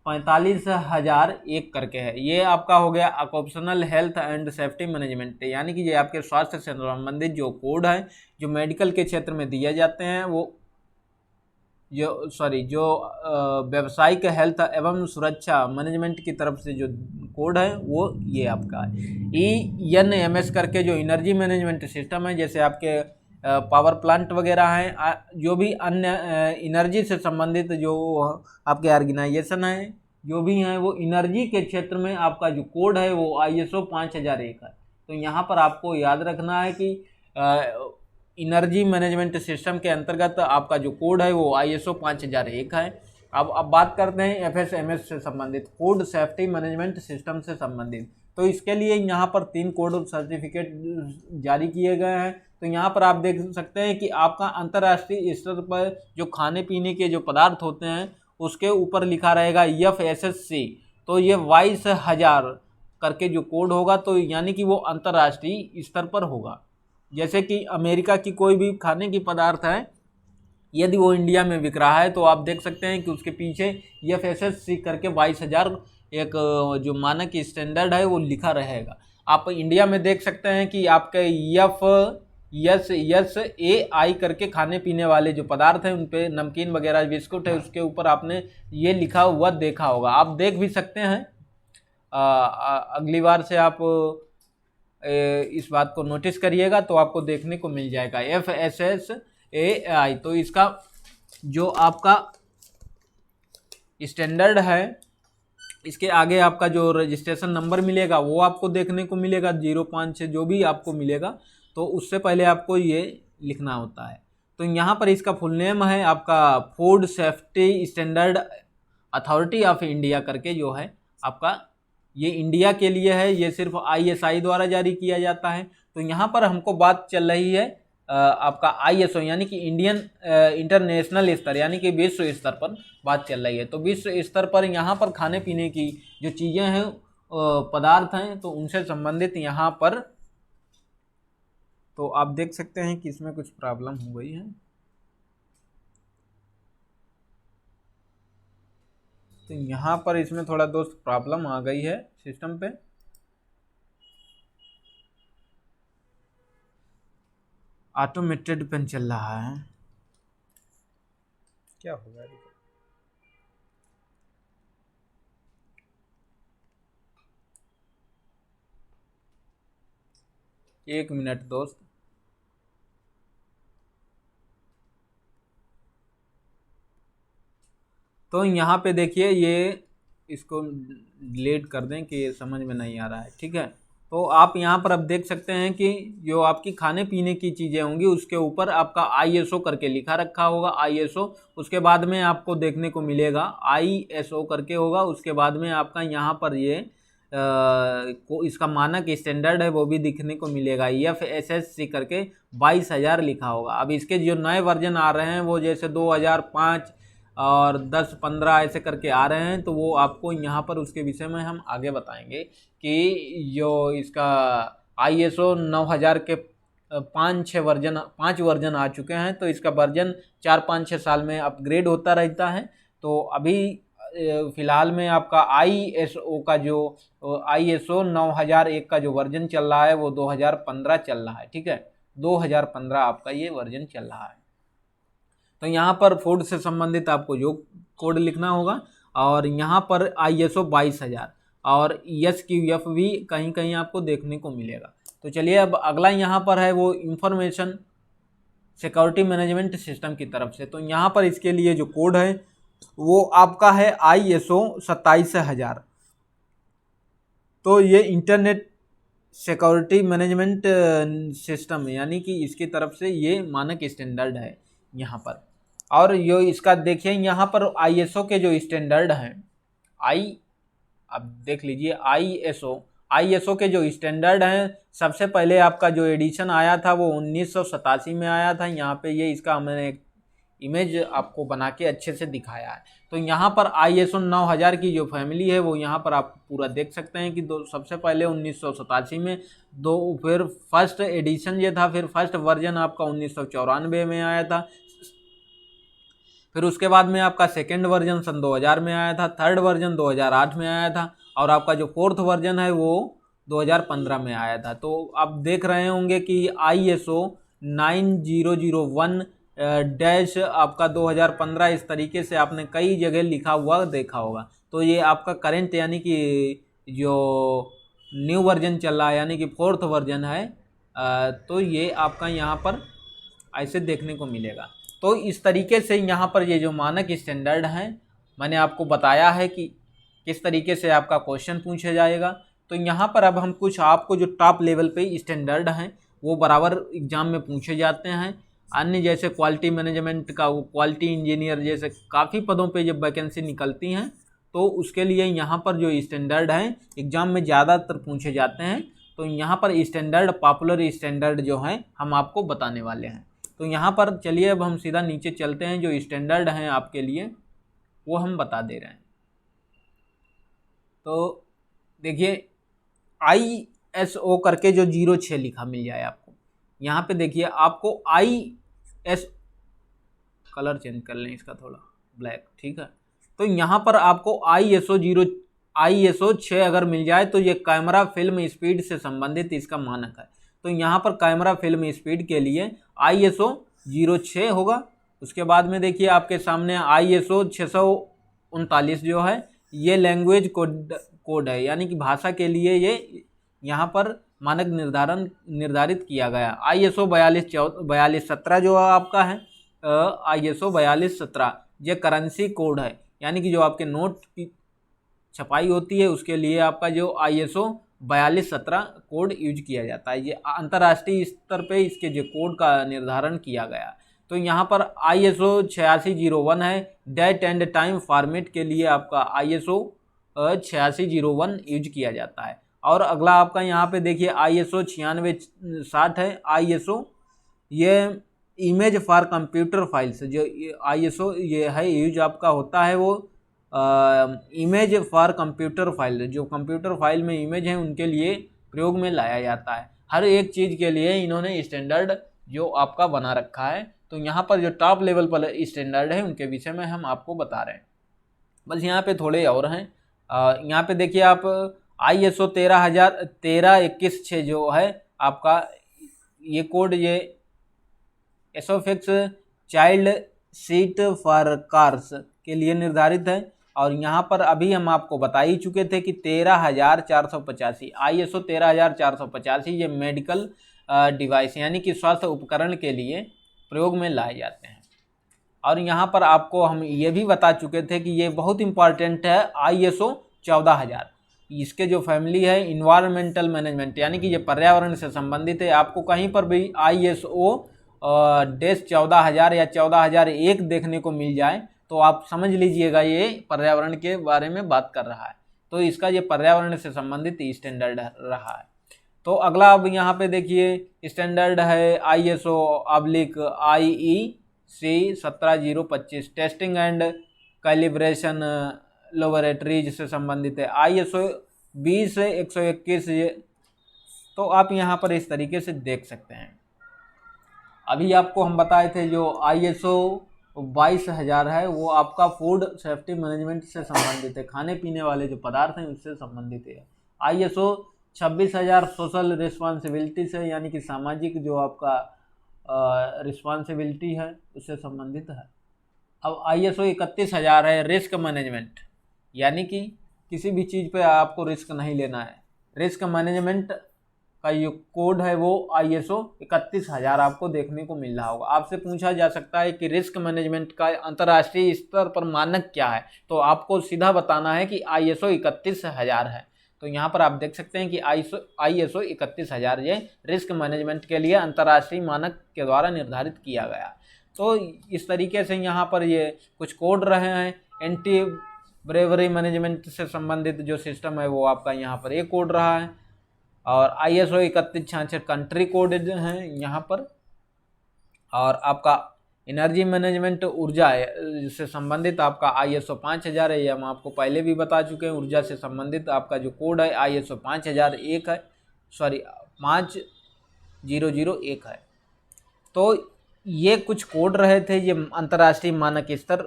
Speaker 1: 45,001 करके है। ये आपका हो गया occupational health and safety management, यानी कि ये आपके स्वास्थ्य से संबंधित जो कोड है, जो मेडिकल के क्षेत्र में दिए जाते हैं, वो जो व्यावसायिक हेल्थ एवं सुरक्षा मैनेजमेंट की तरफ से जो कोड है वो ये आपका है। ENMS करके जो एनर्जी मैनेजमेंट सिस्टम है, जैसे आपके पावर प्लांट वगैरह हैं, जो भी अन्य एनर्जी से संबंधित जो आपके ऑर्गेनाइजेशन है जो भी हैं, वो एनर्जी के क्षेत्र में आपका जो कोड है वो ISO 5001 है। तो यहाँ पर आपको याद रखना है कि एनर्जी मैनेजमेंट सिस्टम के अंतर्गत आपका जो कोड है वो ISO 5001 है। अब बात करते हैं FSMS से संबंधित, फूड सेफ्टी मैनेजमेंट सिस्टम से संबंधित। तो इसके लिए यहाँ पर 3 कोड सर्टिफिकेट जारी किए गए हैं। तो यहाँ पर आप देख सकते हैं कि आपका अंतर्राष्ट्रीय स्तर पर जो खाने पीने के जो पदार्थ होते हैं उसके ऊपर लिखा रहेगा FSSC, तो ये 22,000 करके जो कोड होगा, तो यानी कि वो अंतर्राष्ट्रीय स्तर पर होगा। जैसे कि अमेरिका की कोई भी खाने की पदार्थ है, यदि वो इंडिया में बिक रहा है तो आप देख सकते हैं कि उसके पीछे FSSC करके 22,000 एक जो मानक स्टैंडर्ड है वो लिखा रहेगा। आप इंडिया में देख सकते हैं कि आपके FSSAI करके खाने पीने वाले जो पदार्थ हैं उन पे नमकीन वगैरह बिस्कुट है, उसके ऊपर आपने ये लिखा हुआ देखा होगा, आप देख भी सकते हैं। अगली बार से आप इस बात को नोटिस करिएगा तो आपको देखने को मिल जाएगा FSSAI। तो इसका जो आपका स्टैंडर्ड है, इसके आगे आपका जो रजिस्ट्रेशन नंबर मिलेगा वो आपको देखने को मिलेगा, 05 से जो भी आपको मिलेगा, तो उससे पहले आपको ये लिखना होता है। तो यहाँ पर इसका फुल नेम है आपका food safety standard authority of India करके जो है आपका, ये इंडिया के लिए है, ये सिर्फ ISI द्वारा जारी किया जाता है। तो यहाँ पर हमको बात चल रही है आपका ISO यानी कि इंडियन इंटरनेशनल स्तर यानी कि विश्व स्तर पर बात चल रही है। तो विश्व स्तर पर यहाँ पर खाने पीने की जो चीज़ें हैं पदार्थ हैं, तो उनसे संबंधित यहाँ पर, तो आप देख सकते हैं कि इसमें कुछ प्रॉब्लम हो गई है। तो यहाँ पर इसमें थोड़ा दोस्त प्रॉब्लम आ गई है सिस्टम पे। ऑटोमेटेड पेन चल रहा है, क्या होगा? 1 मिनट दोस्त। तो यहाँ पे देखिए, ये इसको डिलीट कर दें कि ये समझ में नहीं आ रहा है। ठीक है, तो आप यहाँ पर अब देख सकते हैं कि जो आपकी खाने पीने की चीज़ें होंगी उसके ऊपर आपका ISO करके लिखा रखा होगा, ISO। उसके बाद में आपको देखने को मिलेगा ISO करके होगा, उसके बाद में आपका यहाँ पर ये इसका मानक स्टैंडर्ड है वो भी दिखने को मिलेगा, FSSC करके 22,000 लिखा होगा। अब इसके जो नए वर्जन आ रहे हैं वो जैसे 2005 और 10, 15 ऐसे करके आ रहे हैं, तो वो आपको यहाँ पर उसके विषय में हम आगे बताएंगे कि जो इसका ISO 9000 के 5 वर्जन आ चुके हैं, तो इसका वर्जन 4-5-6 साल में अपग्रेड होता रहता है। तो अभी फ़िलहाल में आपका ISO का जो ISO 9001 का जो वर्जन चल रहा है वो 2015 चल रहा है। ठीक है, 2015 आपका ये वर्जन चल रहा है। तो यहाँ पर फूड से संबंधित आपको जो कोड लिखना होगा, और यहाँ पर ISO 22000 और SQF भी कहीं कहीं आपको देखने को मिलेगा। तो चलिए अब अगला यहाँ पर है वो इंफॉर्मेशन सिक्योरिटी मैनेजमेंट सिस्टम की तरफ से। तो यहाँ पर इसके लिए जो कोड है वो आपका है ISO 27000। तो ये इंटरनेट सिक्योरिटी मैनेजमेंट सिस्टम है, यानी कि इसकी तरफ से ये मानक स्टैंडर्ड है यहाँ पर। और यो इसका देखिए यहाँ पर ISO के जो स्टैंडर्ड हैं, अब देख लीजिए ISO के जो स्टैंडर्ड हैं, सबसे पहले आपका जो एडिशन आया था वो 1987 में आया था। यहाँ पे ये इसका मैंने एक इमेज आपको बना के अच्छे से दिखाया है। तो यहाँ पर ISO 9000 की जो फैमिली है वो यहाँ पर आप पूरा देख सकते हैं कि सबसे पहले 1987 में फिर फर्स्ट एडिशन ये था, फिर फर्स्ट वर्जन आपका 1994 में आया था, फिर उसके बाद में आपका सेकेंड वर्जन सन 2000 में आया था, थर्ड वर्जन 2008 में आया था, और आपका जो फोर्थ वर्जन है वो 2015 में आया था। तो आप देख रहे होंगे कि ISO 9001 डैश आपका 2015 इस तरीके से आपने कई जगह लिखा हुआ देखा होगा। तो ये आपका करंट यानी कि जो न्यू वर्जन चल रहा है यानी कि फोर्थ वर्जन है, तो ये आपका यहाँ पर ऐसे देखने को मिलेगा। तो इस तरीके से यहाँ पर ये जो मानक स्टैंडर्ड हैं मैंने आपको बताया है कि किस तरीके से आपका क्वेश्चन पूछा जाएगा। तो यहाँ पर अब हम कुछ आपको जो टॉप लेवल पे स्टैंडर्ड हैं वो बराबर एग्जाम में पूछे जाते हैं। अन्य जैसे क्वालिटी मैनेजमेंट का, वो क्वालिटी इंजीनियर जैसे काफ़ी पदों पे जब वैकेंसी निकलती हैं तो उसके लिए यहाँ पर जो स्टैंडर्ड हैं एग्जाम में ज़्यादातर पूछे जाते हैं। तो यहाँ पर स्टैंडर्ड, पॉपुलर स्टैंडर्ड जो हैं हम आपको बताने वाले हैं। तो यहाँ पर चलिए अब हम सीधा नीचे चलते हैं, जो स्टैंडर्ड हैं आपके लिए वो हम बता दे रहे हैं। तो देखिए ISO करके जो 06 लिखा मिल जाए आपको, यहाँ पे देखिए आपको IS कलर चेंज कर लें इसका थोड़ा ब्लैक, ठीक है। तो यहाँ पर आपको ISO 6 अगर मिल जाए तो ये कैमरा फिल्म स्पीड से संबंधित इसका मानक है। तो यहाँ पर कैमरा फिल्म स्पीड के लिए ISO 06 होगा। उसके बाद में देखिए आपके सामने ISO 639 जो है ये लैंग्वेज कोड है, यानी कि भाषा के लिए ये यहाँ पर मानक निर्धारित किया गया। ISO 4217 जो आपका है ISO 4217 ये करेंसी कोड है, यानी कि जो आपके नोट की छपाई होती है उसके लिए आपका जो ISO 4217 कोड यूज किया जाता है। ये अंतर्राष्ट्रीय स्तर पे इसके जो कोड का निर्धारण किया गया। तो यहाँ पर ISO 8601 है, डेट एंड टाइम फॉर्मेट के लिए आपका ISO 8601 यूज किया जाता है। और अगला आपका यहाँ पे देखिए ISO 9660 है। ISO ये इमेज फॉर कंप्यूटर फाइल्स, जो ISO ये है यूज आपका होता है वो इमेज फॉर कंप्यूटर फाइल, जो कंप्यूटर फाइल में इमेज है उनके लिए प्रयोग में लाया जाता है। हर एक चीज़ के लिए इन्होंने स्टैंडर्ड जो आपका बना रखा है। तो यहाँ पर जो टॉप लेवल पर स्टैंडर्ड है उनके विषय में हम आपको बता रहे हैं। बस यहाँ पे थोड़े और हैं। यहाँ पे देखिए आप ISO 13116 जो है आपका ये कोड, ये SOFIX child seat for cars के लिए निर्धारित है। और यहाँ पर अभी हम आपको बता ही चुके थे कि 13485 ISO 13485 ये मेडिकल डिवाइस यानी कि स्वास्थ्य उपकरण के लिए प्रयोग में लाए जाते हैं। और यहाँ पर आपको हम ये भी बता चुके थे कि ये बहुत इम्पॉर्टेंट है ISO 14000, इसके जो फैमिली है इन्वायरमेंटल मैनेजमेंट यानी कि ये पर्यावरण से संबंधित है। आपको कहीं पर भी ISO 14000 या 14001 देखने को मिल जाए तो आप समझ लीजिएगा ये पर्यावरण के बारे में बात कर रहा है। तो इसका ये पर्यावरण से संबंधित स्टैंडर्ड रहा है। तो अगला अब यहाँ पे देखिए स्टैंडर्ड है ISO/IEC 17025 testing and calibration laboratories से संबंधित है। ISO 20121 तो आप यहाँ पर इस तरीके से देख सकते हैं। अभी आपको हम बताए थे जो ISO 22000 है वो आपका फूड सेफ्टी मैनेजमेंट से संबंधित है, खाने पीने वाले जो पदार्थ हैं उससे संबंधित है। ISO 26000 सोशल रिस्पॉन्सिबिलिटी से यानी कि सामाजिक जो आपका रिस्पॉन्सिबिलिटी है उससे संबंधित है। अब ISO 31000 है रिस्क मैनेजमेंट, यानी कि किसी भी चीज़ पे आपको रिस्क नहीं लेना है। रिस्क मैनेजमेंट का जो कोड है वो ISO 31000 आपको देखने को मिल रहा होगा। आपसे पूछा जा सकता है कि रिस्क मैनेजमेंट का अंतर्राष्ट्रीय स्तर पर मानक क्या है, तो आपको सीधा बताना है कि ISO 31000 है। तो यहाँ पर आप देख सकते हैं कि ISO 31000 ये रिस्क मैनेजमेंट के लिए अंतर्राष्ट्रीय मानक के द्वारा निर्धारित किया गया। तो इस तरीके से यहाँ पर ये कुछ कोड रहे हैं। एंटी ब्रेवरी मैनेजमेंट से संबंधित जो सिस्टम है वो आपका यहाँ पर एक कोड रहा है, और ISO 3166 कंट्री कोड हैं यहाँ पर। और आपका एनर्जी मैनेजमेंट ऊर्जा से संबंधित आपका ISO 5000 है, ये हम आपको पहले भी बता चुके हैं। ऊर्जा से संबंधित आपका जो कोड है ISO 5001 है, सॉरी 5001 है। तो ये कुछ कोड रहे थे, ये अंतर्राष्ट्रीय मानक स्तर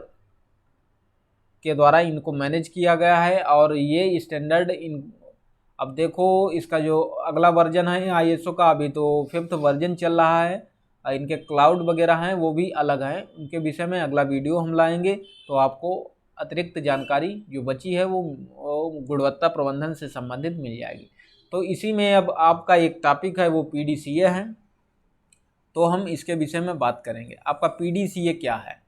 Speaker 1: के द्वारा इनको मैनेज किया गया है। और ये स्टैंडर्ड अब देखो इसका जो अगला वर्जन है ISO का, अभी तो 5th वर्जन चल रहा है। इनके क्लाउड वगैरह हैं वो भी अलग हैं, उनके विषय में अगला वीडियो हम लाएंगे, तो आपको अतिरिक्त जानकारी जो बची है वो गुणवत्ता प्रबंधन से संबंधित मिल जाएगी। तो इसी में अब आपका एक टॉपिक है वो PDCA है, तो हम इसके विषय में बात करेंगे। आपका PDCA क्या है,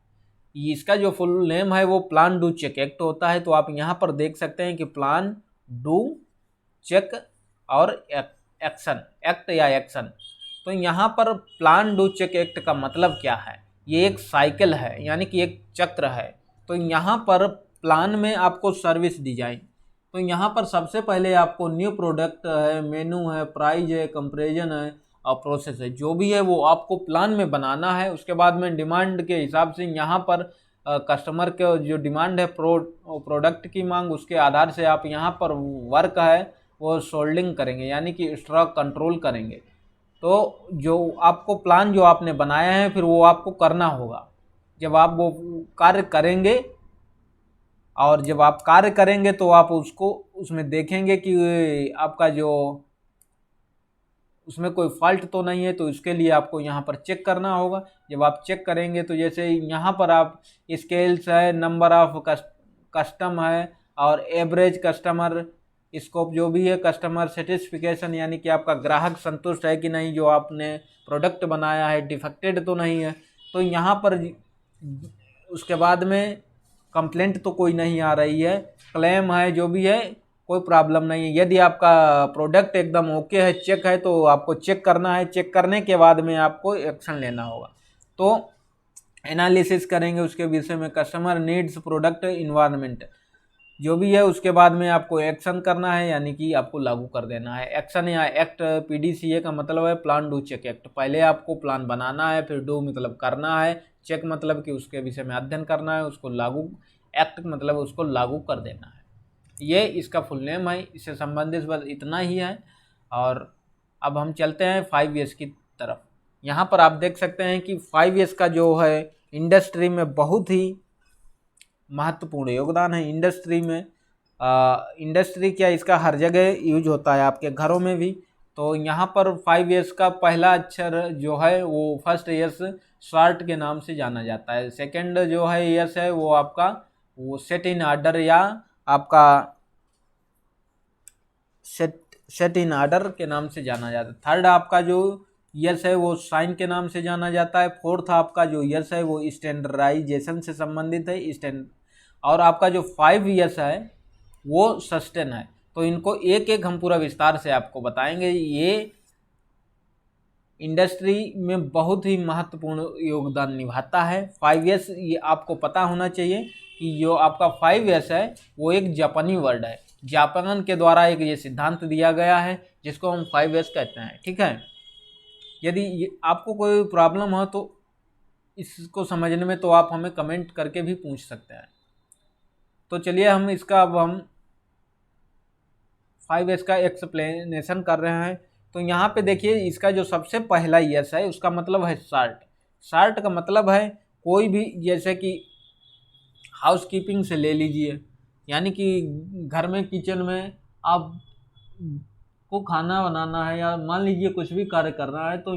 Speaker 1: इसका जो फुल नेम है वो प्लान डू चेक एक्ट होता है। तो आप यहाँ पर देख सकते हैं कि प्लान डू चेक और एक्शन, एक्ट या एक्शन। तो यहाँ पर प्लान डू चेक एक्ट का मतलब क्या है, ये एक साइकिल है, यानी कि एक चक्र है। तो यहाँ पर प्लान में आपको सर्विस डिजाइन, तो यहाँ पर सबसे पहले आपको न्यू प्रोडक्ट है, मेनू है, प्राइस है, कंपैरिजन है और प्रोसेस है, जो भी है वो आपको प्लान में बनाना है। उसके बाद में डिमांड के हिसाब से यहाँ पर कस्टमर के जो डिमांड है प्रोडक्ट की मांग, उसके आधार से आप यहाँ पर वर्क है वो सोल्डिंग करेंगे, यानी कि स्टॉक कंट्रोल करेंगे। तो जो आपको प्लान जो आपने बनाया है फिर वो आपको करना होगा। जब आप वो कार्य करेंगे, और जब आप कार्य करेंगे तो आप उसको उसमें देखेंगे कि आपका जो उसमें कोई फॉल्ट तो नहीं है, तो इसके लिए आपको यहाँ पर चेक करना होगा। जब आप चेक करेंगे तो जैसे यहाँ पर आप स्केल्स है, नंबर ऑफ कस्टम है और एवरेज कस्टमर स्कोप, जो भी है कस्टमर सेटिस्फिकेशन, यानी कि आपका ग्राहक संतुष्ट है कि नहीं, जो आपने प्रोडक्ट बनाया है डिफेक्टेड तो नहीं है। तो यहाँ पर उसके बाद में कंप्लेंट तो कोई नहीं आ रही है, क्लेम है, जो भी है कोई प्रॉब्लम नहीं है। यदि आपका प्रोडक्ट एकदम ओके है, चेक है, तो आपको चेक करना है। चेक करने के बाद में आपको एक्शन लेना होगा। तो एनालिसिस करेंगे उसके विषय में, कस्टमर नीड्स, प्रोडक्ट, इन्वायरमेंट, जो भी है उसके बाद में आपको एक्शन करना है, यानी कि आपको लागू कर देना है। एक्शन या एक्ट, PDCA का मतलब है प्लान डू चेक एक्ट। पहले आपको प्लान बनाना है, फिर डू मतलब करना है, चेक मतलब कि उसके विषय में अध्ययन करना है, उसको लागू, एक्ट मतलब उसको लागू कर देना है। ये इसका फुल नेम है, इससे संबंधित बस इतना ही है। और अब हम चलते हैं 5S की तरफ। यहाँ पर आप देख सकते हैं कि 5S का जो है इंडस्ट्री में बहुत ही महत्वपूर्ण योगदान है। इंडस्ट्री में इंडस्ट्री क्या, इसका हर जगह यूज होता है, आपके घरों में भी। तो यहाँ पर 5S का पहला अक्षर जो है वो फर्स्ट एस शार्ट के नाम से जाना जाता है। सेकंड जो है एस है वो आपका वो सेट इन ऑर्डर या आपका सेट इन ऑर्डर के नाम से जाना जाता है। थर्ड आपका जो यस है वो साइन के नाम से जाना जाता है। फोर्थ आपका जो यस है वो स्टैंडर्डाइजेशन से संबंधित है। और आपका जो 5S है वो सस्टेन है। तो इनको एक एक हम पूरा विस्तार से आपको बताएंगे। ये इंडस्ट्री में बहुत ही महत्वपूर्ण योगदान निभाता है 5S। ये आपको पता होना चाहिए कि जो आपका 5S है वो एक जापानी वर्ड है। जापान के द्वारा एक ये सिद्धांत दिया गया है जिसको हम 5S कहते हैं, ठीक है। यदि आपको कोई प्रॉब्लम हो तो इसको समझने में तो आप हमें कमेंट करके भी पूछ सकते हैं। तो चलिए हम इसका अब हम 5S का एक्सप्लेनेशन कर रहे हैं। तो यहाँ पे देखिए इसका जो सबसे पहला यस है उसका मतलब है शार्ट। शार्ट का मतलब है कोई भी, जैसे कि हाउस कीपिंग से ले लीजिए, यानी कि घर में किचन में आप को खाना बनाना है या मान लीजिए कुछ भी कार्य करना है, तो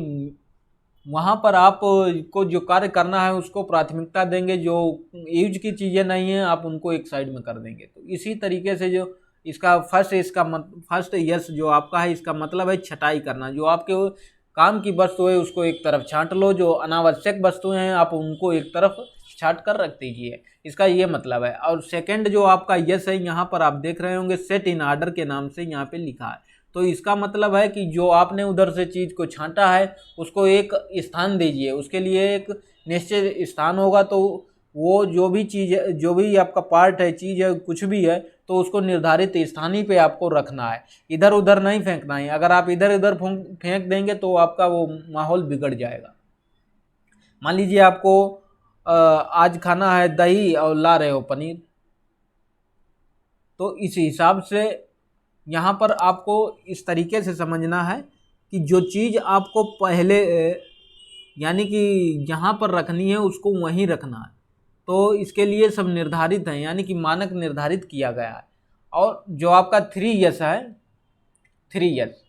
Speaker 1: वहाँ पर आप को जो कार्य करना है उसको प्राथमिकता देंगे, जो यूज की चीज़ें नहीं हैं आप उनको एक साइड में कर देंगे। तो इसी तरीके से जो इसका फर्स्ट यस जो आपका है, इसका मतलब है छटाई करना। जो आपके काम की वस्तु है उसको एक तरफ छांट लो, जो अनावश्यक वस्तुएं हैं आप उनको एक तरफ छांट कर रख दीजिए, इसका ये मतलब है। और सेकंड जो आपका यस है, यहाँ पर आप देख रहे होंगे सेट इन ऑर्डर के नाम से यहाँ पे लिखा है। तो इसका मतलब है कि जो आपने उधर से चीज़ को छांटा है उसको एक स्थान दीजिए, उसके लिए एक निश्चित स्थान होगा। तो वो जो भी चीज़ है, जो भी आपका पार्ट है, चीज़ है, कुछ भी है, तो उसको निर्धारित स्थान ही पे आपको रखना है, इधर उधर नहीं फेंकना है। अगर आप इधर उधर फेंक देंगे तो आपका वो माहौल बिगड़ जाएगा। मान लीजिए आपको आज खाना है दही और ला रहे हो पनीर, तो इस हिसाब से यहाँ पर आपको इस तरीके से समझना है कि जो चीज़ आपको पहले यानी कि जहाँ पर रखनी है उसको वहीं रखना है। तो इसके लिए सब निर्धारित है, यानी कि मानक निर्धारित किया गया है। और जो आपका 3 यस है, 3 यस,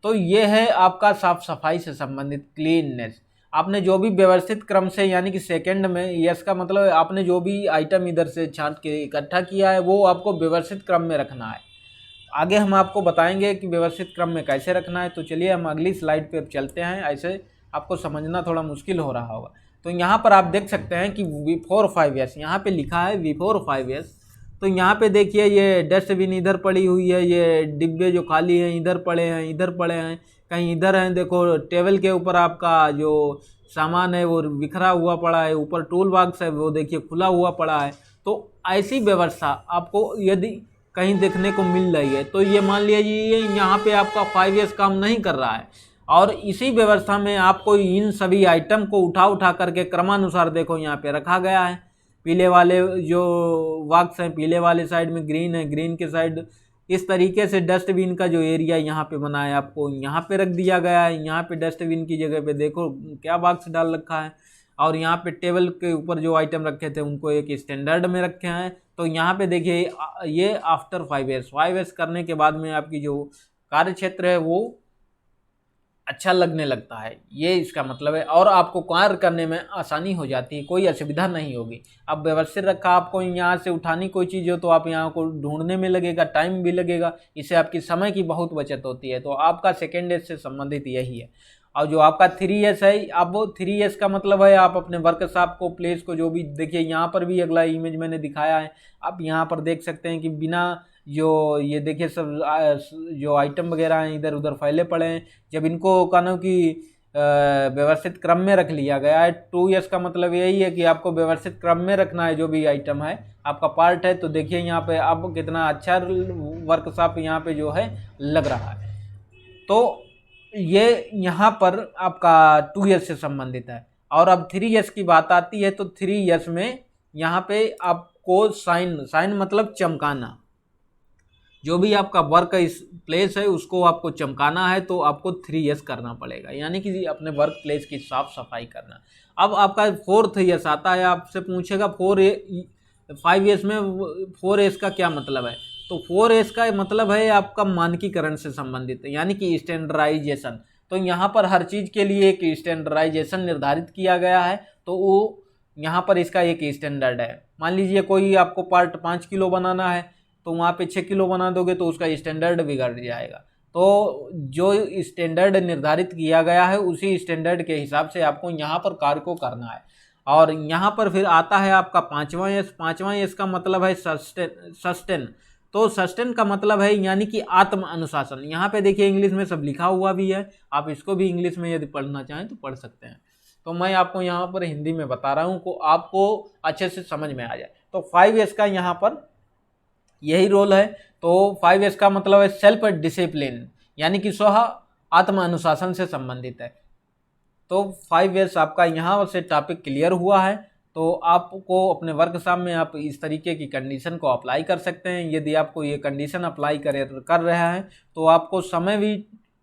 Speaker 1: तो ये है आपका साफ सफाई से संबंधित क्लीननेस। आपने जो भी व्यवस्थित क्रम से, यानी कि सेकंड में यस का मतलब है आपने जो भी आइटम इधर से छांट के इकट्ठा किया है वो आपको व्यवस्थित क्रम में रखना है। आगे हम आपको बताएंगे कि व्यवस्थित क्रम में कैसे रखना है। तो चलिए हम अगली स्लाइड पे अब चलते हैं, ऐसे आपको समझना थोड़ा मुश्किल हो रहा होगा। तो यहाँ पर आप देख सकते हैं कि बिफोर 5 यस, यहाँ पे लिखा है बिफोर 5 यस। तो यहाँ पे देखिए ये डस्टबिन इधर पड़ी हुई है, ये डिब्बे जो खाली हैं इधर पड़े हैं, इधर पड़े हैं, कहीं इधर हैं। देखो टेबल के ऊपर आपका जो सामान है वो बिखरा हुआ पड़ा है, ऊपर टूल बॉक्स है वो देखिए खुला हुआ पड़ा है। तो ऐसी व्यवस्था आपको यदि कहीं देखने को मिल रही है तो ये मान लीजिए यहाँ पे आपका 5 यस काम नहीं कर रहा है। और इसी व्यवस्था में आपको इन सभी आइटम को उठा उठा करके क्रमानुसार देखो यहाँ पे रखा गया है। पीले वाले जो बॉक्स हैं, पीले वाले साइड में ग्रीन है, ग्रीन के साइड इस तरीके से डस्टबिन का जो एरिया यहाँ पे बना है आपको यहाँ पे रख दिया गया है। यहाँ पे डस्टबिन की जगह पे देखो क्या बॉक्स डाल रखा है। और यहाँ पे टेबल के ऊपर जो आइटम रखे थे उनको एक स्टैंडर्ड में रखे हैं। तो यहाँ पे देखिए ये आफ्टर 5 यस करने के बाद में आपकी जो कार्य क्षेत्र है वो अच्छा लगने लगता है, ये इसका मतलब है। और आपको कार्य करने में आसानी हो जाती है, कोई असुविधा नहीं होगी। अब व्यवस्थित रखा, आपको यहाँ से उठानी कोई चीज़ हो तो आप यहाँ को ढूंढने में लगेगा, टाइम भी लगेगा, इससे आपकी समय की बहुत बचत होती है। तो आपका सेकेंड यस से संबंधित यही है। और जो आपका 3 यस है, अब वो 3 यस का मतलब है आप अपने वर्कशॉप को, प्लेस को, जो भी देखिए यहाँ पर भी अगला इमेज मैंने दिखाया है। आप यहाँ पर देख सकते हैं कि बिना जो ये देखिए सब जो आइटम वगैरह हैं इधर उधर फैले पड़े हैं। जब इनको कहना कि व्यवस्थित क्रम में रख लिया गया है, 2 यस का मतलब यही है कि आपको व्यवस्थित क्रम में रखना है जो भी आइटम है आपका पार्ट है। तो देखिए यहाँ पे अब कितना अच्छा वर्कशॉप यहाँ पे जो है लग रहा है। तो ये यहाँ पर आपका 2 यस से संबंधित है। और अब 3 यस की बात आती है तो 3 यस में यहाँ पे आपको साइन मतलब चमकाना, जो भी आपका वर्क इस प्लेस है उसको आपको चमकाना है तो आपको 3 यस करना पड़ेगा, यानी कि अपने वर्क प्लेस की साफ सफाई करना। अब आपका 4th यस आता है, आपसे पूछेगा 5 यस में 4 यस का क्या मतलब है। तो 4 यस का मतलब है आपका मानकीकरण से संबंधित है, यानी कि स्टैंडर्डाइजेशन। तो यहाँ पर हर चीज़ के लिए एक स्टैंडर्डाइजेशन निर्धारित किया गया है। तो वो यहाँ पर इसका एक स्टैंडर्ड है। मान लीजिए कोई आपको पार्ट 5 किलो बनाना है तो वहाँ पे 6 किलो बना दोगे तो उसका स्टैंडर्ड बिगड़ जाएगा। तो जो स्टैंडर्ड निर्धारित किया गया है उसी स्टैंडर्ड के हिसाब से आपको यहाँ पर कार्य को करना है। और यहाँ पर फिर आता है आपका 5वां यस। 5वां यस का मतलब है सस्टेन। तो सस्टेन का मतलब है यानी कि आत्म अनुशासन। यहाँ पे देखिए इंग्लिश में सब लिखा हुआ भी है, आप इसको भी इंग्लिश में यदि पढ़ना चाहें तो पढ़ सकते हैं। तो मैं आपको यहाँ पर हिंदी में बता रहा हूँ को आपको अच्छे से समझ में आ जाए। तो 5 यस का यहाँ पर यही रोल है। तो 5 यस का मतलब है सेल्फ डिसिप्लिन, यानी कि स्व आत्म अनुशासन से संबंधित है। तो 5 यस आपका यहाँ से टॉपिक क्लियर हुआ है। तो आपको अपने वर्कशॉप में आप इस तरीके की कंडीशन को अप्लाई कर सकते हैं। यदि आपको ये कंडीशन अप्लाई कर रहा है तो आपको समय भी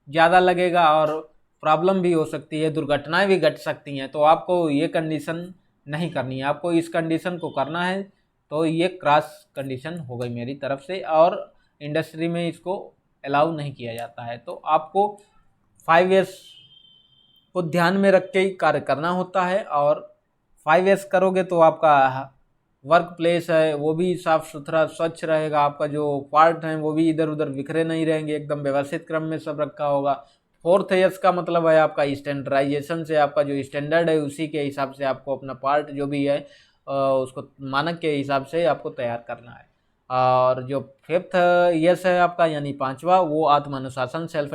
Speaker 1: ज़्यादा लगेगा और प्रॉब्लम भी हो सकती है, दुर्घटनाएं भी घट सकती हैं। तो आपको ये कंडीशन नहीं करनी है, आपको इस कंडीशन को करना है। तो ये क्रॉस कंडीशन हो गई मेरी तरफ से, और इंडस्ट्री में इसको अलाउ नहीं किया जाता है। तो आपको 5 यस को ध्यान में रख के ही कार्य करना होता है। और 5S करोगे तो आपका वर्क प्लेस है वो भी साफ सुथरा स्वच्छ रहेगा, आपका जो पार्ट हैं वो भी इधर उधर बिखरे नहीं रहेंगे, एकदम व्यवस्थित क्रम में सब रखा होगा। 4S का मतलब है आपका स्टैंडर्डाइजेशन से, आपका जो स्टैंडर्ड है उसी के हिसाब से आपको अपना पार्ट जो भी है उसको मानक के हिसाब से आपको तैयार करना है। और जो 5th है आपका यानी 5वां, वो आत्मानुशासन सेल्फ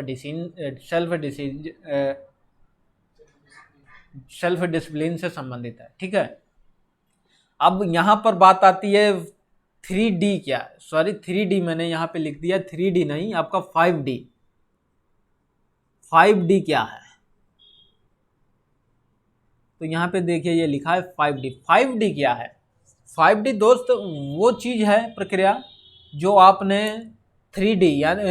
Speaker 1: डिसिप्लिन से संबंधित है। ठीक है, अब यहाँ पर बात आती है 3D क्या है। सॉरी 3D मैंने यहाँ पे लिख दिया, 3D नहीं आपका 5D। 5D क्या है तो यहाँ पे देखिए ये लिखा है 5D। 5D क्या है? 5D दोस्त वो चीज़ है, प्रक्रिया जो आपने 3D यानी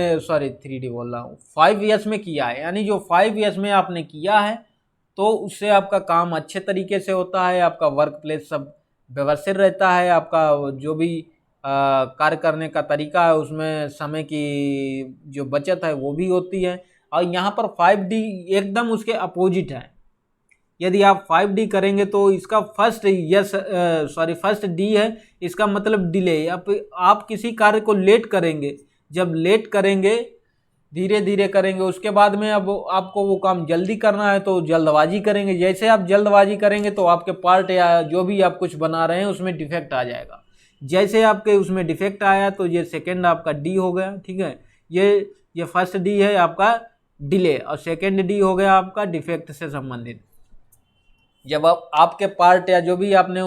Speaker 1: 3D बोल रहा हूँ 5S में किया है, यानी जो 5S में आपने किया है तो उससे आपका काम अच्छे तरीके से होता है, आपका वर्क प्लेस सब व्यवस्थित रहता है, आपका जो भी कार्य करने का तरीका है उसमें समय की जो बचत है वो भी होती है। और यहाँ पर 5D एकदम उसके अपोजिट है। यदि आप 5D करेंगे तो इसका फर्स्ट D है, इसका मतलब डिले। आप किसी कार्य को लेट करेंगे, जब लेट करेंगे धीरे धीरे करेंगे, उसके बाद में अब आपको वो काम जल्दी करना है तो जल्दबाजी करेंगे। जैसे आप जल्दबाजी करेंगे तो आपके पार्ट या जो भी आप कुछ बना रहे हैं उसमें डिफेक्ट आ जाएगा। जैसे आपके उसमें डिफेक्ट आया तो ये सेकंड आपका D हो गया। ठीक है, ये फर्स्ट D है आपका डिले, और सेकंड D हो गया आपका डिफेक्ट से संबंधित। जब आपके पार्ट या जो भी आपने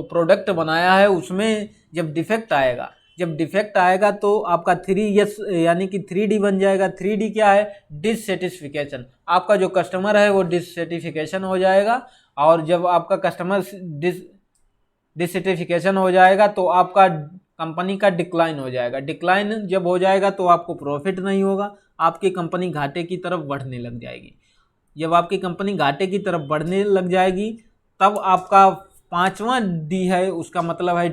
Speaker 1: प्रोडक्ट बनाया है उसमें जब डिफेक्ट आएगा तो आपका 3S यानी कि 3D बन जाएगा। 3D क्या है? डिससेटिस्फिकेशन। आपका जो कस्टमर है वो डिससेटिस्फिकेशन हो जाएगा, और जब आपका कस्टमर डिससेटिस्फिकेशन हो जाएगा तो आपका कंपनी का डिक्लाइन हो जाएगा। डिक्लाइन जब हो जाएगा तो आपको प्रॉफिट नहीं होगा, आपकी कंपनी घाटे की तरफ बढ़ने लग जाएगी। जब आपकी कंपनी घाटे की तरफ बढ़ने लग जाएगी तब आपका 5वां D है, उसका मतलब है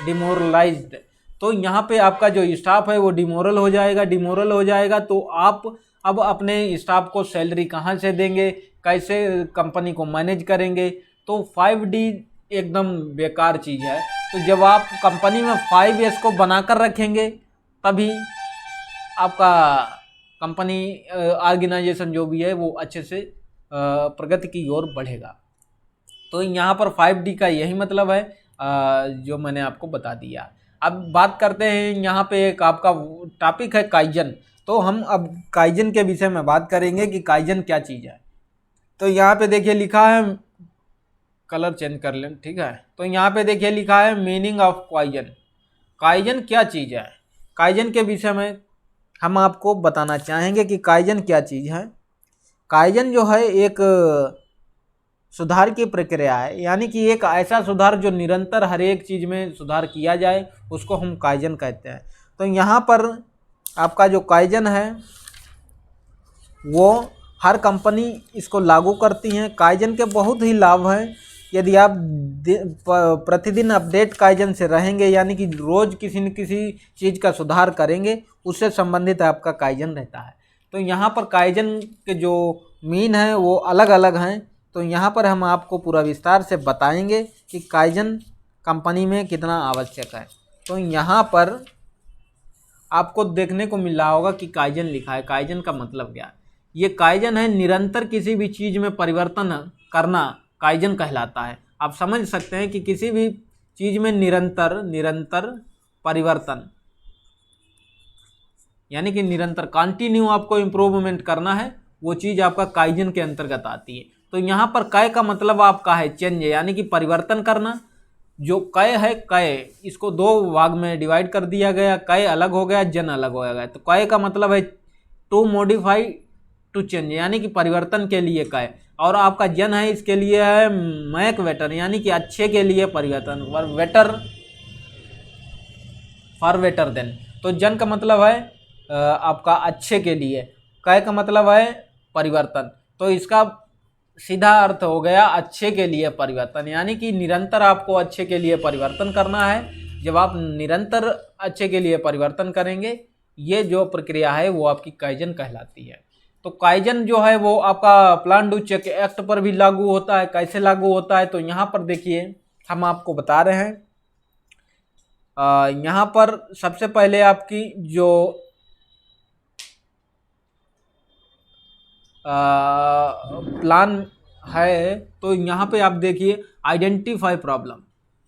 Speaker 1: डिमोरलाइज्ड। तो यहाँ पे आपका जो स्टाफ है वो डिमोरल हो जाएगा तो आप अब अपने स्टाफ को सैलरी कहाँ से देंगे, कैसे कंपनी को मैनेज करेंगे? तो 5D एकदम बेकार चीज़ है। तो जब आप कंपनी में 5S को बनाकर रखेंगे तभी आपका कंपनी ऑर्गेनाइजेशन जो भी है वो अच्छे से प्रगति की ओर बढ़ेगा। तो यहाँ पर 5D का यही मतलब है जो मैंने आपको बता दिया। अब बात करते हैं, यहाँ पे एक आपका टॉपिक है काइजन। तो हम अब काइजन के विषय में बात करेंगे कि काइजन क्या चीज़ है। तो यहाँ पे देखिए लिखा है, कलर चेंज कर लें, ठीक है। तो यहाँ पे देखिए लिखा है मीनिंग ऑफ काइजन। काइजन क्या चीज़ है? काइजन के विषय में हम आपको बताना चाहेंगे कि काइजन क्या चीज़ है। काइजन जो है एक सुधार की प्रक्रिया है, यानी कि एक ऐसा सुधार जो निरंतर हर एक चीज़ में सुधार किया जाए उसको हम काइजन कहते हैं। तो यहाँ पर आपका जो काइजन है वो हर कंपनी इसको लागू करती हैं। काइजन के बहुत ही लाभ हैं। यदि आप प्रतिदिन अपडेट काइजन से रहेंगे, यानी कि रोज़ किसी न किसी चीज़ का सुधार करेंगे, उससे संबंधित आपका काइजन रहता है। तो यहाँ पर काइजन के जो मीन हैं वो अलग अलग हैं। तो यहाँ पर हम आपको पूरा विस्तार से बताएंगे कि काइजन कंपनी में कितना आवश्यक है। तो यहाँ पर आपको देखने को मिल रहा होगा कि काइजन लिखा है। काइजन का मतलब क्या है? ये काइजन है निरंतर किसी भी चीज़ में परिवर्तन करना, काइजन कहलाता है। आप समझ सकते हैं कि किसी भी चीज़ में निरंतर परिवर्तन, यानी कि निरंतर कंटिन्यू आपको इम्प्रूवमेंट करना है, वो चीज़ आपका काइजन के अंतर्गत आती है। तो यहाँ पर कय का मतलब आपका है चेंज, यानी कि परिवर्तन करना। जो कय है, कय इसको दो भाग में डिवाइड कर दिया गया, कय अलग हो गया, जन अलग हो गया। तो कय का मतलब है टू मॉडिफाई टू चेंज, यानी कि परिवर्तन के लिए कय, और आपका जन है इसके लिए है मैक बेटर, यानी कि अच्छे के लिए परिवर्तन, फॉर बेटर देन। तो जन का मतलब है आपका अच्छे के लिए, कय का मतलब है परिवर्तन। तो इसका सीधा अर्थ हो गया अच्छे के लिए परिवर्तन, यानी कि निरंतर आपको अच्छे के लिए परिवर्तन करना है। जब आप निरंतर अच्छे के लिए परिवर्तन करेंगे, ये जो प्रक्रिया है वो आपकी काइजन कहलाती है। तो काइजन जो है वो आपका प्लान डू चेक एक्ट पर भी लागू होता है। कैसे लागू होता है, तो यहाँ पर देखिए हम आपको बता रहे हैं। यहाँ पर सबसे पहले आपकी जो प्लान है, तो यहाँ पे आप देखिए आइडेंटिफाई प्रॉब्लम,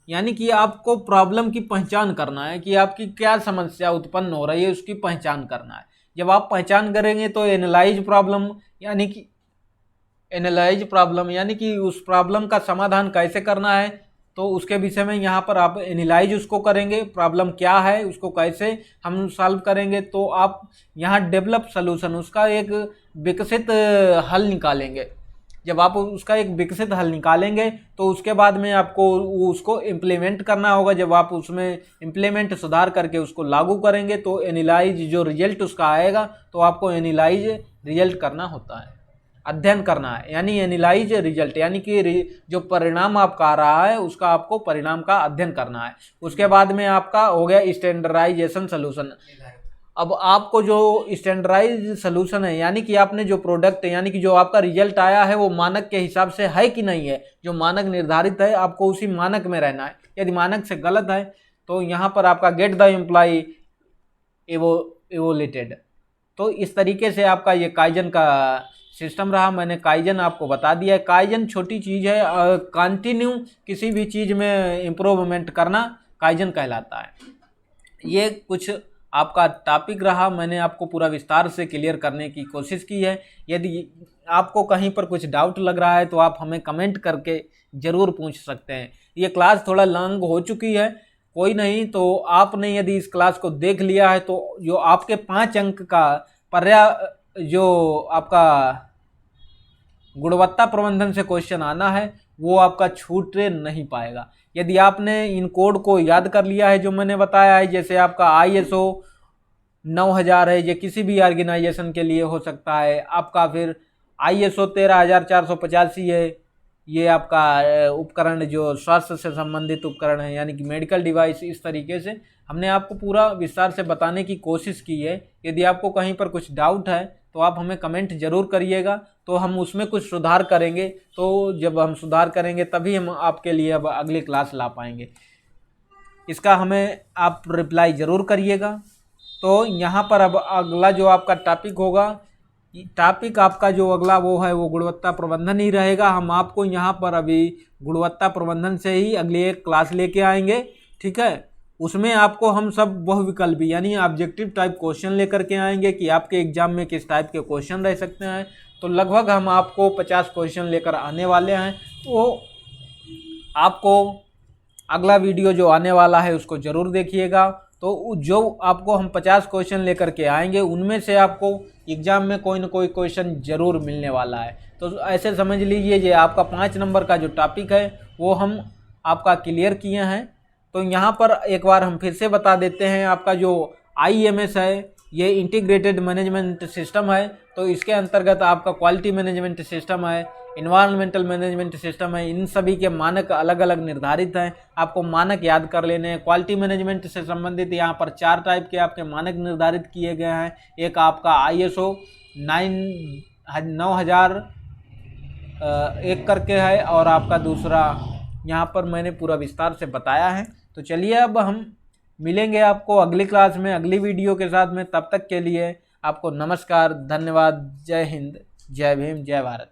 Speaker 1: यानी कि आपको प्रॉब्लम की पहचान करना है कि आपकी क्या समस्या उत्पन्न हो रही है, उसकी पहचान करना है। जब आप पहचान करेंगे तो एनालाइज प्रॉब्लम यानी कि उस प्रॉब्लम का समाधान कैसे करना है, तो उसके विषय में यहाँ पर आप एनालाइज उसको करेंगे, प्रॉब्लम क्या है, उसको कैसे हम सॉल्व करेंगे। तो आप यहाँ डेवलप सलूशन, उसका एक विकसित हल निकालेंगे। जब आप उसका एक विकसित हल निकालेंगे तो उसके बाद में आपको उसको इम्प्लीमेंट करना होगा। जब आप उसमें इम्प्लीमेंट सुधार करके उसको लागू करेंगे तो एनालाइज जो रिजल्ट उसका आएगा, तो आपको एनालाइज रिजल्ट करना होता है, अध्ययन करना है। यानी एनालाइज रिजल्ट यानी कि जो परिणाम आपका आ रहा है उसका आपको परिणाम का अध्ययन करना है। उसके बाद में आपका हो गया स्टैंडर्डाइजेशन सलूशन। अब आपको जो स्टैंडर्डाइज सलूशन है, यानी कि आपने जो प्रोडक्ट यानी कि जो आपका रिजल्ट आया है वो मानक के हिसाब से है कि नहीं है। जो मानक निर्धारित है आपको उसी मानक में रहना है। यदि मानक से गलत है तो यहाँ पर आपका गेट द एम्प्लॉय एवोलेटेड। तो इस तरीके से आपका ये काइजन का सिस्टम रहा। मैंने काइजन आपको बता दिया है। काइजन छोटी चीज़ है, कंटिन्यू किसी भी चीज़ में इम्प्रूवमेंट करना काइजन कहलाता है। ये कुछ आपका टॉपिक रहा, मैंने आपको पूरा विस्तार से क्लियर करने की कोशिश की है। यदि आपको कहीं पर कुछ डाउट लग रहा है तो आप हमें कमेंट करके ज़रूर पूछ सकते हैं। ये क्लास थोड़ा लॉन्ग हो चुकी है, कोई नहीं, तो आपने यदि इस क्लास को देख लिया है तो जो आपके 5 अंक का जो आपका गुणवत्ता प्रबंधन से क्वेश्चन आना है वो आपका छूट नहीं पाएगा। यदि आपने इन कोड को याद कर लिया है जो मैंने बताया है, जैसे आपका ISO 9000 है, ये किसी भी ऑर्गेनाइजेशन के लिए हो सकता है। आपका फिर ISO 13485 है, ये आपका उपकरण जो स्वास्थ्य से संबंधित उपकरण है, यानी कि मेडिकल डिवाइस। इस तरीके से हमने आपको पूरा विस्तार से बताने की कोशिश की है। यदि आपको कहीं पर कुछ डाउट है तो आप हमें कमेंट जरूर करिएगा, तो हम उसमें कुछ सुधार करेंगे। तो जब हम सुधार करेंगे तभी हम आपके लिए अब अगली क्लास ला पाएंगे। इसका हमें आप रिप्लाई ज़रूर करिएगा। तो यहाँ पर अब अगला जो आपका टॉपिक होगा, टॉपिक आपका जो अगला वो है वो गुणवत्ता प्रबंधन ही रहेगा। हम आपको यहाँ पर अभी गुणवत्ता प्रबंधन से ही अगली एक क्लास लेके आएंगे, ठीक है। उसमें आपको हम सब बहुविकल्पी यानी ऑब्जेक्टिव टाइप क्वेश्चन लेकर के आएंगे कि आपके एग्जाम में किस टाइप के क्वेश्चन रह सकते हैं। तो लगभग हम आपको 50 क्वेश्चन लेकर आने वाले हैं। तो आपको अगला वीडियो जो आने वाला है उसको ज़रूर देखिएगा। तो जो आपको हम 50 क्वेश्चन लेकर के आएंगे उनमें से आपको एग्ज़ाम में कोई ना कोई क्वेश्चन ज़रूर मिलने वाला है। तो ऐसे समझ लीजिए ये आपका 5 नंबर का जो टॉपिक है वो हम आपका क्लियर किए हैं। तो यहाँ पर एक बार हम फिर से बता देते हैं, आपका जो IMS है ये इंटीग्रेटेड मैनेजमेंट सिस्टम है। तो इसके अंतर्गत आपका क्वालिटी मैनेजमेंट सिस्टम है, इन्वायरमेंटल मैनेजमेंट सिस्टम है। इन सभी के मानक अलग अलग निर्धारित हैं, आपको मानक याद कर लेने हैं। क्वालिटी मैनेजमेंट से संबंधित यहाँ पर 4 टाइप के आपके मानक निर्धारित किए गए हैं। एक आपका ISO 9000 एक करके है, और आपका दूसरा यहाँ पर मैंने पूरा विस्तार से बताया है। तो चलिए अब हम मिलेंगे आपको अगली क्लास में अगली वीडियो के साथ में। तब तक के लिए आपको नमस्कार, धन्यवाद, जय हिंद, जय भीम, जय भारत।